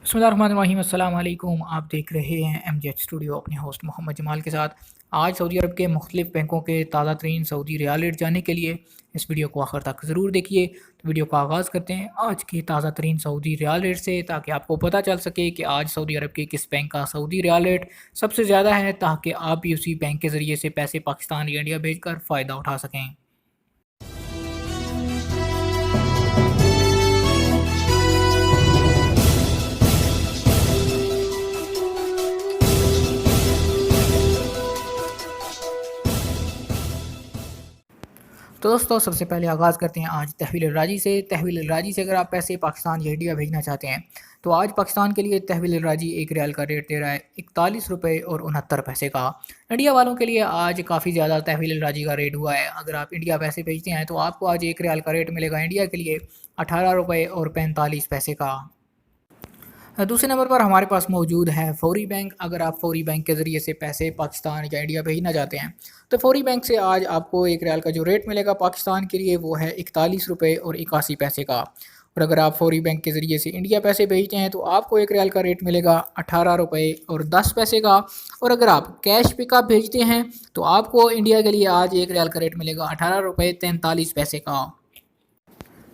बिस्मिल्लाहिर्रहमानिर्रहीम अस्सलाम वालेकुम। आप देख रहे हैं MJ स्टूडियो अपने होस्ट मोहम्मद जमाल के साथ। आज सऊदी अरब के मुख्तलिफ बैंकों के ताज़ा तरीन सऊदी रियाल रेट जानने के लिए इस वीडियो को आखिर तक ज़रूर देखिए। तो वीडियो का आगाज़ करते हैं आज के ताज़ा तरीन सऊदी रियाल रेट से, ताकि आपको पता चल सके कि आज सऊदी अरब के किस बैंक का सऊदी रियाल रेट सबसे ज़्यादा है, ताकि आप भी उसी बैंक के ज़रिए से पैसे पाकिस्तान या इंडिया भेज कर फ़ायदा उठा सकें। तो दोस्तों, सबसे पहले आगाज़ करते हैं आज तहवील राजी से। तहवील राजी से अगर आप पैसे पाकिस्तान या इंडिया भेजना चाहते हैं तो आज पाकिस्तान के लिए तहवील राजी एक रियाल का रेट दे रहा है 41 रुपये और 69 पैसे का। इंडिया वालों के लिए आज काफ़ी ज़्यादा तहवील राजी का रेट हुआ है। अगर आप इंडिया पैसे भेजते हैं तो आपको आज एक रियाल का रेट मिलेगा इंडिया के लिए 18 रुपये और 45 पैसे का। दूसरे नंबर पर हमारे पास मौजूद है फौरी बैंक। अगर आप फौरी बैंक के ज़रिए से पैसे पाकिस्तान या इंडिया भेजना चाहते हैं तो फौरी बैंक से आज आपको एक रियाल का जो रेट मिलेगा पाकिस्तान के लिए वो है 41 रुपये और 81 पैसे का। और अगर आप फौरी बैंक के ज़रिए से इंडिया पैसे भेजते हैं तो आपको एक रियाल का रेट मिलेगा 18 रुपये और 10 पैसे का। और अगर आप कैश पिकअप भेजते हैं तो आपको इंडिया के लिए आज एक रियाल का रेट मिलेगा 18 रुपये 43 पैसे का।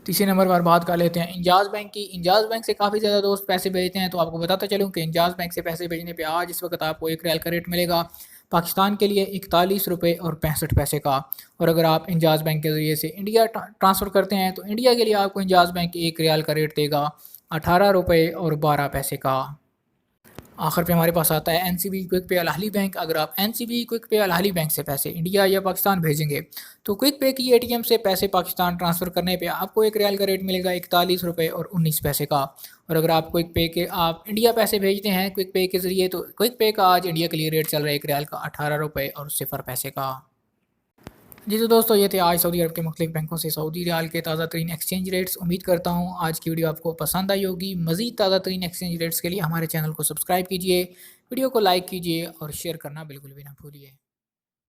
तीसरे नंबर पर बात कर लेते हैं इंजाज़ बैंक की। इंजाज़ बैंक से काफ़ी ज़्यादा दोस्त पैसे भेजते हैं, तो आपको बताता चलूँ कि इंजाज़ बैंक से पैसे भेजने पे आज इस वक्त आपको एक रियाल का रेट मिलेगा पाकिस्तान के लिए 41 रुपये और 65 पैसे का। और अगर आप इंजाज़ बैंक के ज़रिए से इंडिया ट्रांसफ़र करते हैं तो इंडिया के लिए आपको इंजाज़ बैंक एक रियाल का रेट देगा 18 रुपये और 12 पैसे का। आखिर पे हमारे पास आता है NCB क्विक पे अल अहली बैंक। अगर आप NCB क्विक पे अल अहली बैंक से पैसे इंडिया या पाकिस्तान भेजेंगे तो क्विक पे की ATM से पैसे पाकिस्तान ट्रांसफ़र करने पे आपको एक रियाल का रेट मिलेगा 41 रुपये और 19 पैसे का। और अगर आप क्विक पे के आप इंडिया पैसे भेजते हैं क्विक पे के ज़रिए तो क्विक पे का आज इंडिया के लिए रेट चल रहा है एक रियाल का 18 रुपये और 0 पैसे का। जी तो दोस्तों, ये थे आज सऊदी अरब के मुख्तलिफ बैंकों से सऊदी रियाल के ताज़ा तरीन एक्सचेंज रेट्स। उम्मीद करता हूँ आज की वीडियो आपको पसंद आई होगी। मज़ीद ताज़ा तरीन एक्सचेंज रेट्स के लिए हमारे चैनल को सब्सक्राइब कीजिए, वीडियो को लाइक कीजिए और शेयर करना बिल्कुल भी ना भूलिए।